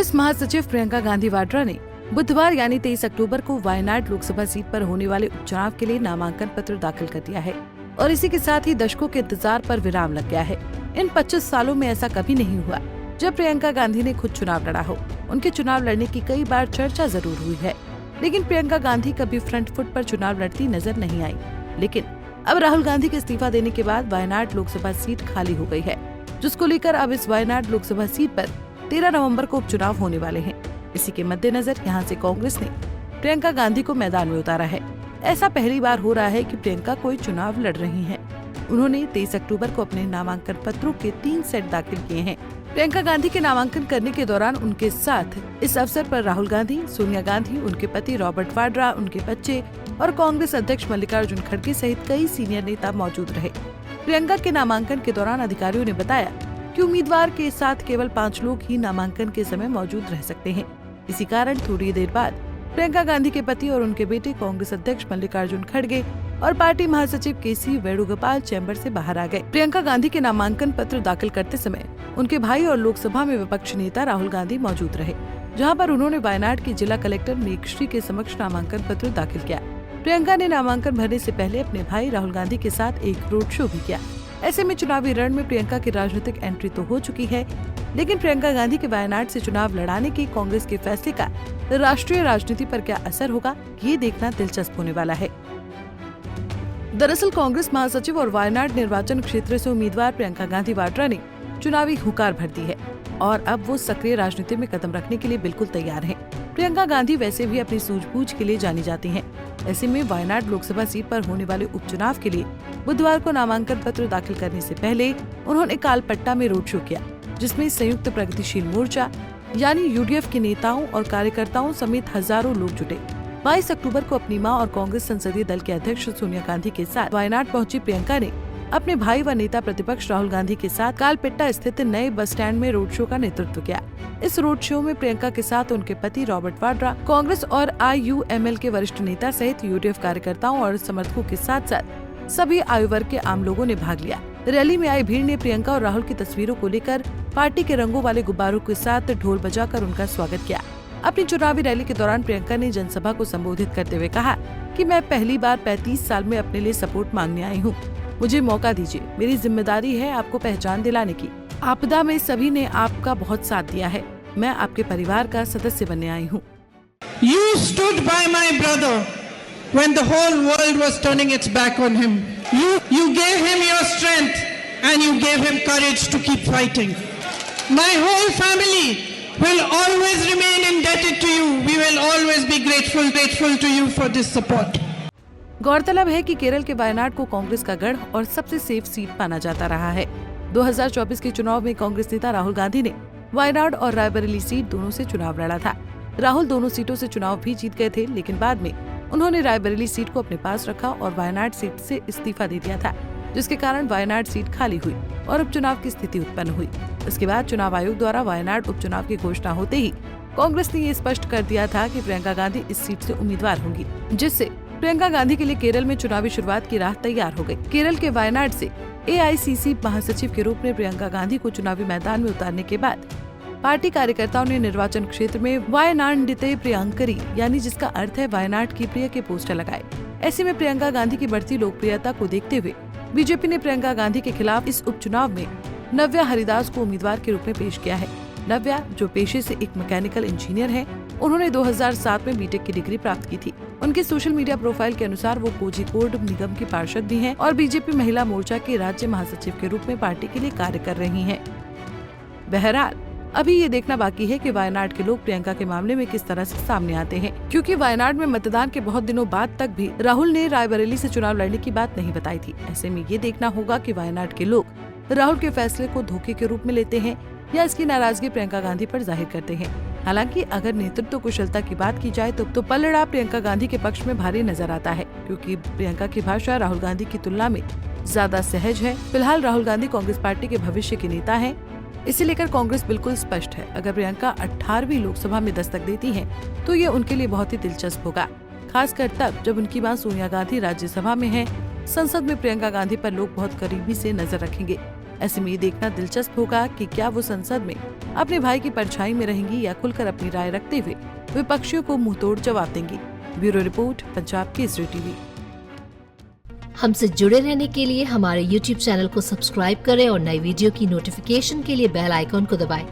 कांग्रेस महासचिव प्रियंका गांधी वाड्रा ने बुधवार यानी 23 अक्टूबर को वायनाड लोकसभा सीट पर होने वाले उपचुनाव के लिए नामांकन पत्र दाखिल कर दिया है और इसी के साथ ही दशकों के इंतजार पर विराम लग गया है। इन 25 सालों में ऐसा कभी नहीं हुआ जब प्रियंका गांधी ने खुद चुनाव लड़ा हो। उनके चुनाव लड़ने की कई बार चर्चा जरूर हुई है, लेकिन प्रियंका गांधी कभी फ्रंट फुट पर चुनाव लड़ती नजर नहीं आई। लेकिन अब राहुल गांधी के इस्तीफा देने के बाद वायनाड लोकसभा सीट खाली हो गई है, जिसको लेकर अब इस वायनाड लोकसभा सीट पर 13 नवंबर को उपचुनाव होने वाले हैं। इसी के मद्देनजर यहां से कांग्रेस ने प्रियंका गांधी को मैदान में उतारा है। ऐसा पहली बार हो रहा है कि प्रियंका कोई चुनाव लड़ रही हैं। उन्होंने 23 अक्टूबर को अपने नामांकन पत्रों के 3 सेट दाखिल किए हैं। प्रियंका गांधी के नामांकन करने के दौरान उनके साथ इस अवसर पर राहुल गांधी, सोनिया गांधी, उनके पति रॉबर्ट वाड्रा, उनके बच्चे और कांग्रेस अध्यक्ष मल्लिकार्जुन खड़गे सहित कई सीनियर नेता मौजूद रहे। प्रियंका के नामांकन के दौरान अधिकारियों ने बताया कि उम्मीदवार के साथ केवल 5 लोग ही नामांकन के समय मौजूद रह सकते हैं। इसी कारण थोड़ी देर बाद प्रियंका गांधी के पति और उनके बेटे कांग्रेस अध्यक्ष मल्लिकार्जुन खड़गे और पार्टी महासचिव केसी वेणुगोपाल चैम्बर से बाहर आ गए। प्रियंका गांधी के नामांकन पत्र दाखिल करते समय उनके भाई और लोकसभा में विपक्ष नेता राहुल गांधी मौजूद रहे, जहां पर उन्होंने वायनाड की जिला कलेक्टर मेघश्री के समक्ष नामांकन पत्र दाखिल किया। प्रियंका ने नामांकन भरने से पहले अपने भाई राहुल गांधी के साथ एक रोड शो भी किया। ऐसे में चुनावी रण में प्रियंका की राजनीतिक एंट्री तो हो चुकी है, लेकिन प्रियंका गांधी के वायनाड से चुनाव लड़ाने के कांग्रेस के फैसले का राष्ट्रीय राजनीति पर क्या असर होगा, ये देखना दिलचस्प होने वाला है। दरअसल कांग्रेस महासचिव और वायनाड निर्वाचन क्षेत्र से उम्मीदवार प्रियंका गांधी वाड्रा ने चुनावी हुंकार भर दी है और अब वो सक्रिय राजनीति में कदम रखने के लिए बिल्कुल तैयार हैं। प्रियंका गांधी वैसे भी अपनी सूझबूझ के लिए जानी जाती हैं। ऐसे में वायनाड लोकसभा सीट पर होने वाले उपचुनाव के लिए बुधवार को नामांकन पत्र दाखिल करने से पहले उन्होंने कालपट्टा में रोड शो किया, जिसमें संयुक्त प्रगतिशील मोर्चा यानी यूडीएफ के नेताओं और कार्यकर्ताओं समेत हजारों लोग जुटे। 22 अक्टूबर को अपनी मां और कांग्रेस संसदीय दल के अध्यक्ष सोनिया गांधी के साथ वायनाड पहुंची प्रियंका ने अपने भाई व नेता प्रतिपक्ष राहुल गांधी के साथ कालपेट्टा स्थित नए बस स्टैंड में रोड शो का नेतृत्व किया। इस रोड शो में प्रियंका के साथ उनके पति रॉबर्ट वाड्रा, कांग्रेस और IUML के वरिष्ठ नेता सहित यूडीएफ कार्यकर्ताओं और समर्थकों के साथ साथ सभी आयु वर्ग के आम लोगों ने भाग लिया। रैली में आई भीड़ ने प्रियंका और राहुल की तस्वीरों को लेकर पार्टी के रंगों वाले गुब्बारों के साथ ढोल बजाकर उनका स्वागत किया। अपनी चुनावी रैली के दौरान प्रियंका ने जनसभा को संबोधित करते हुए कहा कि मैं पहली बार 35 साल में अपने लिए सपोर्ट मांगने आई हूँ। मुझे मौका दीजिए, मेरी जिम्मेदारी है आपको पहचान दिलाने की। आपदा में सभी ने आपका बहुत साथ दिया है, मैं आपके परिवार का सदस्य बनने आई हूँ। You stood by my brother when the whole world was turning its back on him. You gave him your strength and you gave him courage to keep fighting. My whole family will always remain indebted to you. We will always be grateful to you for this support. गौरतलब है कि केरल के वायनाड को कांग्रेस का गढ़ और सबसे safe seat माना जाता रहा है। 2024 के चुनाव में कांग्रेस नेता राहुल गांधी ने वायनाड और रायबरेली सीट दोनों से चुनाव लड़ा था। राहुल दोनों सीटों से चुनाव भी जीत गए थे, लेकिन बाद में उन्होंने रायबरेली सीट को अपने पास रखा और वायनाड सीट से इस्तीफा दे दिया था, जिसके कारण वायनाड सीट खाली हुई और उपचुनाव की स्थिति उत्पन्न हुई। इसके बाद चुनाव आयोग द्वारा वायनाड उपचुनाव की घोषणा होते ही कांग्रेस ने ये स्पष्ट कर दिया था कि प्रियंका गांधी इस सीट से उम्मीदवार होंगी, जिससे प्रियंका गांधी के लिए केरल में चुनावी शुरुआत की राह तैयार हो गई। केरल के वायनाड से AICC महासचिव के रूप में प्रियंका गांधी को चुनावी मैदान में उतारने के बाद पार्टी कार्यकर्ताओं ने निर्वाचन क्षेत्र में वायनाडिते प्रियंकरी यानी जिसका अर्थ है वायनाड की प्रिय के पोस्टर लगाए। ऐसे में प्रियंका गांधी की बढ़ती लोकप्रियता को देखते हुए बीजेपी ने प्रियंका गांधी के खिलाफ इस उपचुनाव में नव्या हरिदास को उम्मीदवार के रूप में पेश किया है। नव्या, जो पेशे से एक मैकेनिकल इंजीनियर है, उन्होंने 2007 में बीटेक की डिग्री प्राप्त की थी। उनके सोशल मीडिया प्रोफाइल के अनुसार वो कोझिकोड निगम की पार्षद भी हैं और बीजेपी महिला मोर्चा के राज्य महासचिव के रूप में पार्टी के लिए कार्य कर रही हैं। बहरहाल अभी ये देखना बाकी है कि वायनाड के लोग प्रियंका के मामले में किस तरह से सामने आते हैं, क्योंकि वायनाड में मतदान के बहुत दिनों बाद तक भी राहुल ने रायबरेली से चुनाव लड़ने की बात नहीं बताई थी। ऐसे में ये देखना होगा कि वायनाड के लोग राहुल के फैसले को धोखे के रूप में लेते हैं या इसकी नाराजगी प्रियंका गांधी पर जाहिर करते हैं। हालांकि अगर नेतृत्व कुशलता की बात की जाए तो पलड़ा प्रियंका गांधी के पक्ष में भारी नजर आता है, क्योंकि प्रियंका की भाषा राहुल गांधी की तुलना में ज्यादा सहज है। फिलहाल राहुल गांधी कांग्रेस पार्टी के भविष्य के नेता हैं। इसे लेकर कांग्रेस बिल्कुल स्पष्ट है। अगर प्रियंका 18वीं लोकसभा में दस्तक देती हैं, तो ये उनके लिए बहुत ही दिलचस्प होगा, खासकर तब जब उनकी मां सोनिया गांधी राज्यसभा में है। संसद में प्रियंका गांधी पर लोग बहुत करीबी से नजर रखेंगे। ऐसे में ये देखना दिलचस्प होगा कि क्या वो संसद में अपने भाई की परछाई में रहेंगी या खुलकर अपनी राय रखते हुए विपक्षियों को मुंहतोड़ जवाब देंगी। Bureau report, Punjab Kesari TV. हमसे जुड़े रहने के लिए हमारे YouTube चैनल को सब्सक्राइब करें और नई वीडियो की नोटिफिकेशन के लिए बेल आइकॉन को दबाएं।